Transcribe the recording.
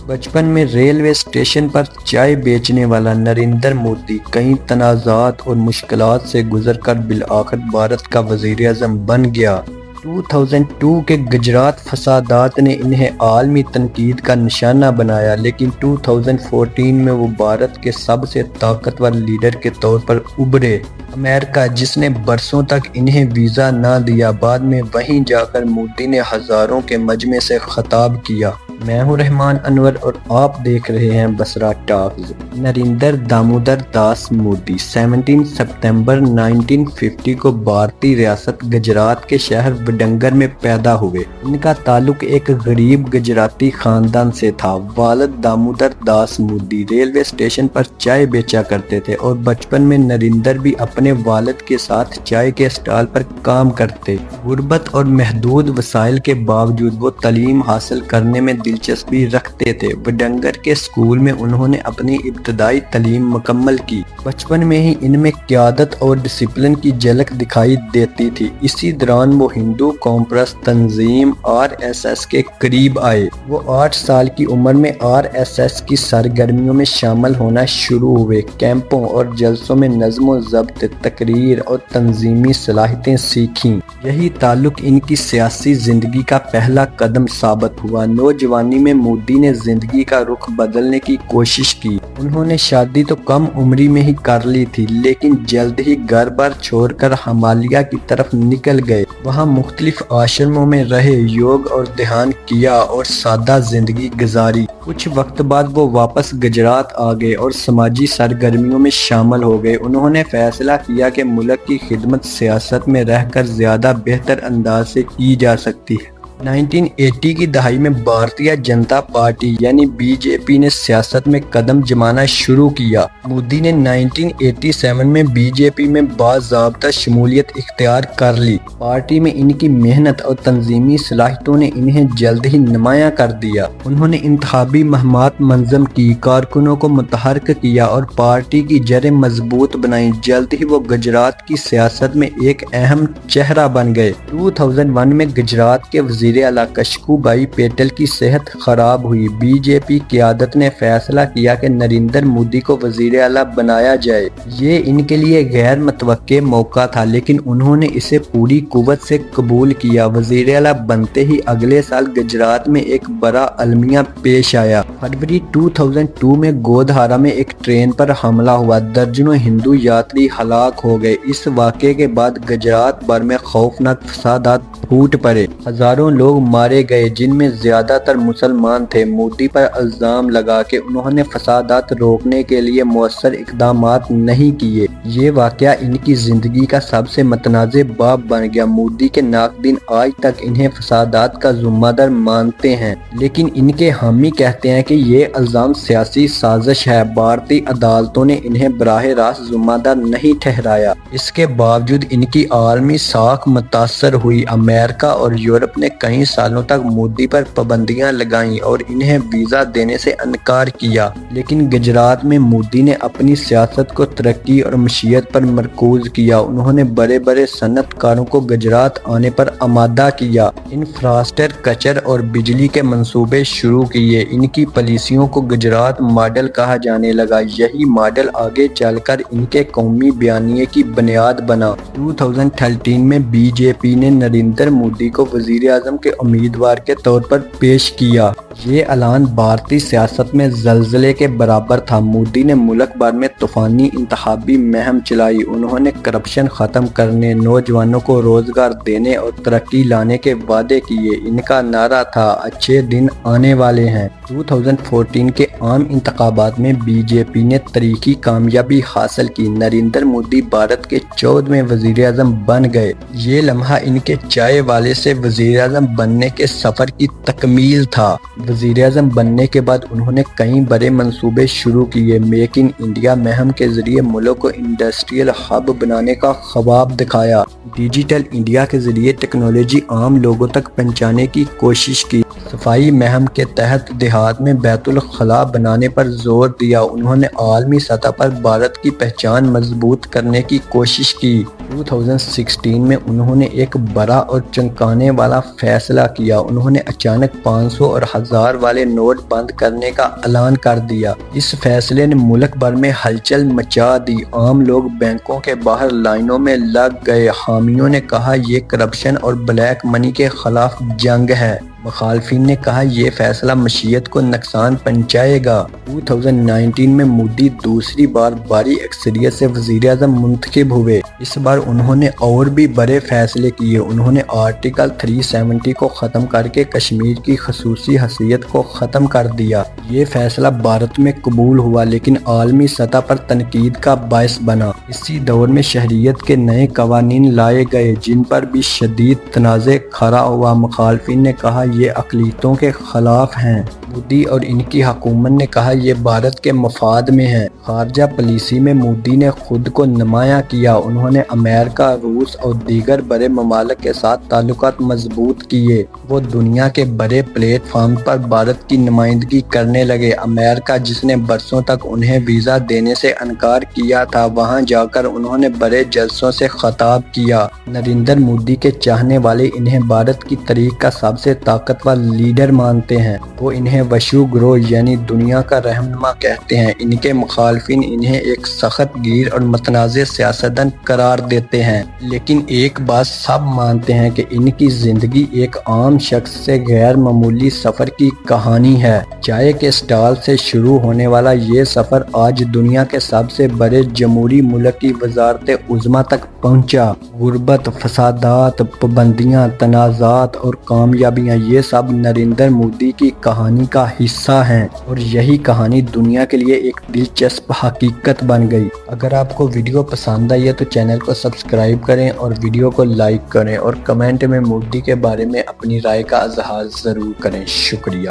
بچپن میں railway station پر چائے بیچنے والا نریندر مودی کئی تنازعات اور مشکلات سے گزر کر بالآخر بھارت کا وزیر اعظم بن گیا۔ 2002 کے گجرات فسادات نے انہیں عالمی تنقید کا نشانہ بنایا، لیکن 2014 میں وہ بھارت کے سب سے طاقتور لیڈر کے طور پر ابھرے۔ امریکہ، جس نے برسوں تک انہیں ویزا نہ دیا، بعد میں وہیں جا کر مودی نے ہزاروں کے مجمع سے خطاب کیا۔ میں ہوں رحمان انور اور آپ دیکھ رہے ہیں بصرہ ٹاکز۔ نریندر دامودر داس مودی 17 ستمبر 1950 کو بھارتی ریاست گجرات کے شہر وڈنگر میں پیدا ہوئے۔ ان کا تعلق ایک غریب گجراتی خاندان سے تھا۔ والد دامودر داس مودی ریلوے اسٹیشن پر چائے بیچا کرتے تھے اور بچپن میں نریندر بھی اپنے والد کے ساتھ چائے کے اسٹال پر کام کرتے۔ غربت اور محدود وسائل کے باوجود وہ تعلیم حاصل کرنے میں دلچسپی رکھتے تھے۔ وڈنگر کے اسکول میں انہوں نے اپنی ابتدائی تعلیم مکمل کی۔ بچپن میں ہی ان میں قیادت اور ڈسپلن کی جھلک دکھائی دیتی تھی۔ اسی دوران وہ ہندو قوم پرست تنظیم RSS کے قریب آئے۔ وہ 8 سال کی عمر میں RSS کی سرگرمیوں میں شامل ہونا شروع ہوئے۔ کیمپوں اور جلسوں میں نظم و ضبط، تقریر اور تنظیمی صلاحیتیں سیکھیں۔ یہی تعلق ان کی سیاسی زندگی کا پہلا قدم ثابت ہوا۔ نوجوانی میں مودی نے زندگی کا رخ بدلنے کی کوشش کی۔ انہوں نے شادی تو کم عمری میں ہی کر لی تھی، لیکن جلد ہی گھر بار چھوڑ کر ہمالیہ کی طرف نکل گئے۔ وہاں مختلف آشرموں میں رہے، یوگ اور دھیان کیا اور سادہ زندگی گزاری۔ کچھ وقت بعد وہ واپس گجرات آ گئے اور سماجی سرگرمیوں میں شامل ہو گئے۔ انہوں نے فیصلہ کیا کہ ملک کی خدمت سیاست میں رہ کر زیادہ بہتر انداز سے کی جا سکتی ہے۔ 1980 کی دہائی میں بھارتیہ جنتا پارٹی یعنی BJP نے سیاست میں قدم جمانا شروع کیا۔ مودی نے 1987 میں BJP میں باضابطہ شمولیت اختیار کر لی۔ پارٹی میں ان کی محنت اور تنظیمی صلاحیتوں نے انہیں جلد ہی نمایاں کر دیا۔ انہوں نے انتخابی مہمات منظم کی، کارکنوں کو متحرک کیا اور پارٹی کی جڑیں مضبوط بنائیں۔ جلد ہی وہ گجرات کی سیاست میں ایک اہم چہرہ بن گئے۔ 2001 میں گجرات کے وزیر اعلیٰ کشکو بھائی پیٹل کی صحت خراب ہوئی۔ BJP قیادت نے فیصلہ کیا کہ نریندر مودی کو وزیر اعلیٰ بنایا جائے۔ یہ ان کے لیے غیر متوقع موقع تھا، لیکن انہوں نے اسے پوری قوت سے قبول کیا۔ وزیر اعلیٰ بنتے ہی اگلے سال گجرات میں ایک بڑا المیہ پیش آیا۔ فروری 2002 میں گودھارا میں ایک ٹرین پر حملہ ہوا، درجنوں ہندو یاتری ہلاک ہو گئے۔ اس واقعے کے بعد گجرات بھر میں خوفناک فسادات پھوٹ پڑے۔ ہزاروں لوگ مارے گئے، جن میں زیادہ تر مسلمان تھے۔ مودی پر الزام لگا کہ انہوں نے فسادات روکنے کے لیے مؤثر اقدامات نہیں کیے۔ یہ واقعہ ان کی زندگی کا سب سے متنازع باب بن گیا۔ مودی کے ناقدین آج تک انہیں فسادات کا ذمہ دار مانتے ہیں، لیکن ان کے حامی کہتے ہیں کہ یہ الزام سیاسی سازش ہے۔ بھارتی عدالتوں نے انہیں براہ راست ذمہ دار نہیں ٹھہرایا۔ اس کے باوجود ان کی عالمی ساکھ متاثر ہوئی۔ امریکہ اور یورپ نے کئی سالوں تک مودی پر پابندیاں لگائیں اور انہیں ویزا دینے سے انکار کیا، لیکن گجرات میں مودی نے اپنی سیاست کو ترقی اور معیشت پر مرکوز کیا۔ انہوں نے بڑے بڑے صنعت کاروں کو گجرات آنے پر آمادہ کیا، انفراسٹرکچر اور بجلی کے منصوبے شروع کیے۔ ان کی پالیسیوں کو گجرات ماڈل کہا جانے لگا۔ یہی ماڈل آگے چل کر ان کے قومی بیانیے کی بنیاد بنا۔ 2013 میں BJP نے نریندر مودی کو وزیر اعظم کے امیدوار کے طور پر پیش کیا۔ یہ اعلان بھارتی سیاست میں زلزلے کے برابر تھا۔ مودی نے ملک بھر میں طوفانی انتخابی مہم چلائی۔ انہوں نے کرپشن ختم کرنے، نوجوانوں کو روزگار دینے اور ترقی لانے کے وعدے کیے۔ ان کا نعرہ تھا، اچھے دن آنے والے ہیں۔ 2014 کے عام انتخابات میں BJP نے تاریخی کامیابی حاصل کی۔ نریندر مودی بھارت کے 14ویں وزیر اعظم بن گئے۔ یہ لمحہ ان کے چائے والے سے وزیر اعظم بننے کے سفر کی تکمیل تھا۔ وزیر اعظم بننے کے بعد انہوں نے کئی بڑے منصوبے شروع کیے۔ میک ان انڈیا مہم کے ذریعے ملک کو انڈسٹریل ہب بنانے کا خواب دکھایا۔ ڈیجیٹل انڈیا کے ذریعے ٹیکنالوجی عام لوگوں تک پہنچانے کی کوشش کی۔ صفائی مہم کے تحت دیہات میں بیت الخلاء بنانے پر زور دیا۔ انہوں نے عالمی سطح پر بھارت کی پہچان مضبوط کرنے کی کوشش کی۔ 2016 میں انہوں نے ایک بڑا اور چونکانے والا فیصلہ فیصلہ کیا۔ انہوں نے اچانک 500 اور 1000 والے نوٹ بند کرنے کا اعلان کر دیا۔ اس فیصلے نے ملک بھر میں ہلچل مچا دی۔ عام لوگ بینکوں کے باہر لائنوں میں لگ گئے۔ حامیوں نے کہا یہ کرپشن اور بلیک منی کے خلاف جنگ ہے۔ مخالفین نے کہا یہ فیصلہ معیشت کو نقصان پہنچائے گا۔ 2019 میں مودی دوسری بار بھاری اکثریت سے وزیر اعظم منتخب ہوئے۔ اس بار انہوں نے اور بھی بڑے فیصلے کیے۔ انہوں نے آرٹیکل 370 کو ختم کر کے کشمیر کی خصوصی حیثیت کو ختم کر دیا۔ یہ فیصلہ بھارت میں قبول ہوا لیکن عالمی سطح پر تنقید کا باعث بنا۔ اسی دور میں شہریت کے نئے قوانین لائے گئے جن پر بھی شدید تنازع کھڑا ہوا۔ مخالفین نے کہا یہ اقلیتوں کے خلاف ہیں۔ مودی اور ان کی حکومت نے کہا یہ بھارت کے مفاد میں ہے۔ خارجہ پالیسی میں مودی نے خود کو نمایاں کیا۔ انہوں نے امریکہ، روس اور دیگر بڑے ممالک کے ساتھ تعلقات مضبوط کیے۔ وہ دنیا کے بڑے پلیٹ فارم پر بھارت کی نمائندگی کرنے لگے۔ امریکہ جس نے برسوں تک انہیں ویزا دینے سے انکار کیا تھا، وہاں جا کر انہوں نے بڑے جلسوں سے خطاب کیا۔ نریندر مودی کے چاہنے والے انہیں بھارت کی تاریخ کا سب سے طاقتور لیڈر مانتے ہیں۔ وہ انہیں وشو گرو یعنی دنیا کا رہنما کہتے ہیں۔ ان کے مخالفین انہیں ایک سخت گیر اور متنازع سیاستدان قرار دیتے ہیں۔ لیکن ایک بات سب مانتے ہیں کہ ان کی زندگی ایک عام شخص سے غیر معمولی سفر کی کہانی ہے۔ چائے کے اسٹال سے شروع ہونے والا یہ سفر آج دنیا کے سب سے بڑے جمہوری ملک کی وزارت عظمیٰ تک پہنچا۔ غربت، فسادات، پابندیاں، تنازعات اور کامیابیاں، یہ سب نریندر مودی کی کہانی کا حصہ ہیں اور یہی کہانی دنیا کے لیے ایک دلچسپ حقیقت بن گئی۔ اگر آپ کو ویڈیو پسند آئی ہے تو چینل کو سبسکرائب کریں اور ویڈیو کو لائک کریں اور کمنٹ میں مودی کے بارے میں اپنی رائے کا اظہار ضرور کریں۔ شکریہ۔